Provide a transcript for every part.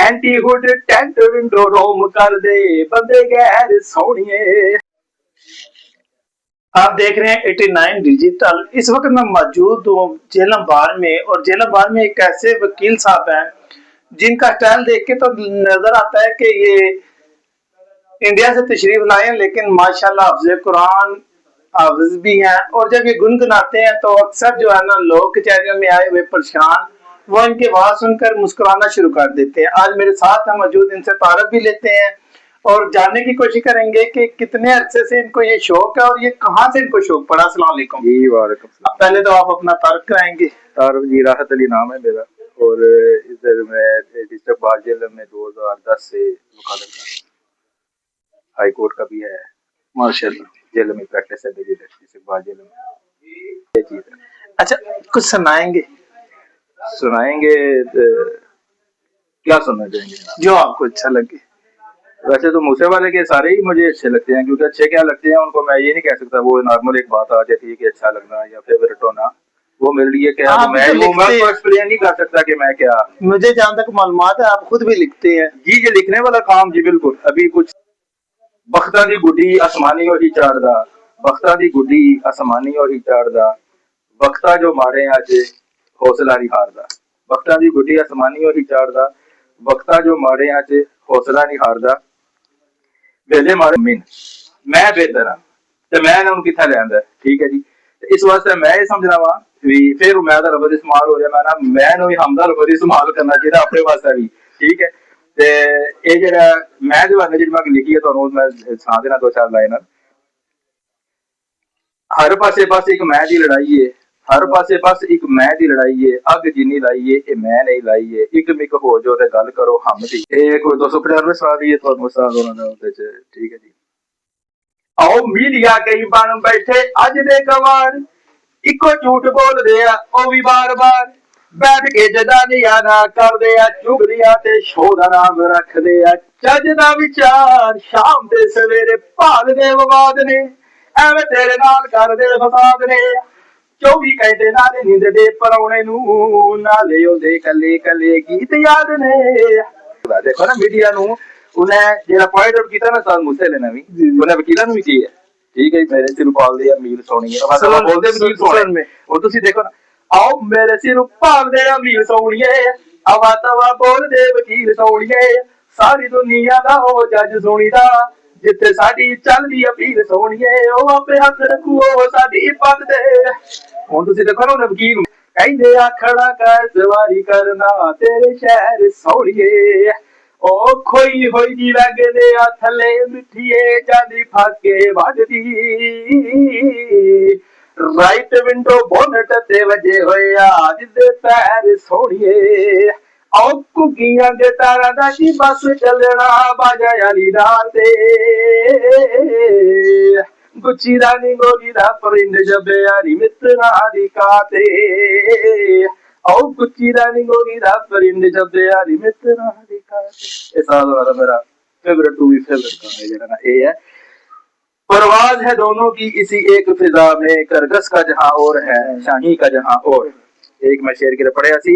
Anti hood tent window रोम कर दे बंदे गैर सोनिए। आप देख रहे हैं 89 डिजिटल। इस वक्त मैं मौजूद हूँ झेलम बार में, और झेलम बार में एक ऐसे वकील साहब हैं जिनका स्टाइल देख के तो नजर आता है कि ये इंडिया से तशरीफ लाए हैं, लेकिन माशाल्लाह हाफ़िज़ कुरान हाफ़िज़ भी हैं। और जब ये गुनगुनाते हैं तो अक्सर जो है ना लोग कचहरियों में आए हुए परेशान वो इनके आवाज सुनकर मुस्कुराना शुरू कर देते हैं। आज मेरे साथ हैं मौजूद, इनसे तारुफ भी लेते हैं और जानने की कोशिश करेंगे कि कितने अरसे से इनको ये शौक है और ये कहाँ से इनको शौक पड़ा। अस्सलाम वालेकुम। जी वालेकुम सलाम। पहले तो आप अपना तारुफ कराएंगे। तारुफ जी राहत अली नाम है मेरा, और इधर मैं डिस्ट्रिक्ट बार जेल में 2010 से वकालत कर, हाई कोर्ट का भी है माशाल्लाह, जेल में प्रैक्टिस है मेरी डिस्ट्रिक्ट बार जेल में। ये चीज है। अच्छा, कुछ सुनाएंगे? सुनाएंगे क्या सुनना चाहेंगे? जो आपको अच्छा लगे। वैसे तो मूसे वाले के सारे ही मुझे अच्छे लगते हैं, क्योंकि अच्छे क्या लगते हैं उनको मैं ये नहीं कह सकता। वो नॉर्मल एक बात आ जाती है कि अच्छा लगना या फेवरेट होना, वो मेरे लिए क्या है, मैं तो एक्सप्लेन नहीं कर सकता कि मैं क्या। मुझे जहाँ तक मालूमात है आप खुद भी लिखते हैं। जी ये लिखने वाला काम जी बिल्कुल। अभी कुछ बख्ता दी गुड्डी आसमानी और ही चाड़दा, बख्ता दी गुड्डी आसमानी और ही चाड़दा, बख्ता जो मारे आज हौसला नहीं हारदा, बख्ता दी गुड्डी आसमानी और ही चाड़दा, बख्ता जो मारे आज हौसला नहीं हारदा, बेले मारे मिन मैं बेहतर हाँ तो मैं उन्होंने कितना लिया। ठीक है जी, इस वास्ते मैं ये समझना वा भी फिर मैं रबर इस्तेमाल हो जाए, मैं ना मैं भी हमदा रबर इस्तेमाल करना चाहिए अपने वास्ते भी। ठीक है, ते ये जेड़ा मैं दीवाने जी मैं लिखी है तो मैं सुना देना दो चार लाइन। हर पासे बस एक मैं दी लड़ाई है, हर पासे बस एक मैं दी लड़ाई है, अग जिन्नी लाई है ये मैं नहीं लाई है, एक मिक हो जो ते गल करो हम दी। ये कोई 295 साल दी है तो उस्ताद होना है। ठीक है जी। आओ मीडिया कई बन बैठे अज दे गवार, इको झूठ बोल दे ओ भी बार बार, बैठ के जदानिया ना कर दे चुगलियां ते शो दा नाम रख दे चज दा विचार, शाम दे सवेरे भाल दे विवाद ने एवें तेरे नाल कर दे फसाद ने, 24 घंटे नाले नींद दे परौने नू नाले ओदे कले कले गीत याद ने। देखो ना मीडिया नू उन्हें जेड़ा पॉइंट आउट कीता ना साल मूसे लेना भी उन्हें वकीलां नू भी किया। ठीक है, मेरे सिर पाल दे अमीर सोनी है मतलब बोलदे वकील सोने में और तुसी देखो ना, आओ मेरे सिर पाल दे अमीर सोनिए, आवा तवा बोल दे वकील सोनिए, सारी दुनिया दा हो जज सोनीदा, जिथे साडी चलदी अपील सोनिए ओ आपे हथ रखू ओ साडी पग दे। हुण तुसी देखो ना वकील कहंदे आ खड़ा कर सवारी करना तेरे शहर सोनिए, ओ खोई होई दी लगदे आ थले मिठिए जादी फाके वजदी, राइट विंडो बोनट ते वजे होए आज दे पैर सोनिए, आओ कुगियां दे तारा दा की बस चलना बाजा याली राते, गुच्ची रानी गोरी दा परिंद जबे यारी मित्रा दी काते, आओ गुच्ची रानी गोरी दा परिंद जबे यारी मित्रा दी काते। ऐसा वाला मेरा फेवरेट टू बी फेवरेट गाना है जेड़ा ना ये है। परवाज है दोनों की इसी एक फिजा में, करगस का जहां और है शाही का जहां और। एक मैं शेर के पढ़िया सी,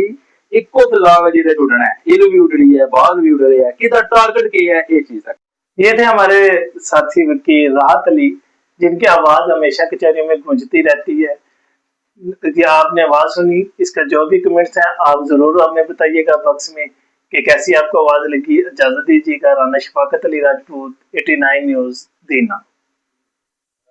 इको फिजा में जिधे उड़ना है, इल भी उड़ रही है, बाल भी उड़ रही है, किधर टारगेट की है ये चीज है। ये थे हमारे साथी वकील राहत अली, जिनकी आवाज हमेशा कचहरियों में गूंजती रहती है। ये आपने आवाज सुनी, इसका जो भी कमेंट्स हैं आप जरूर हमें बताइएगा बॉक्स में कि कैसी आपको आवाज लगी। इजाजत दीजिएगा। राना शफाकत अली राजपूत, 89 न्यूज, दीना।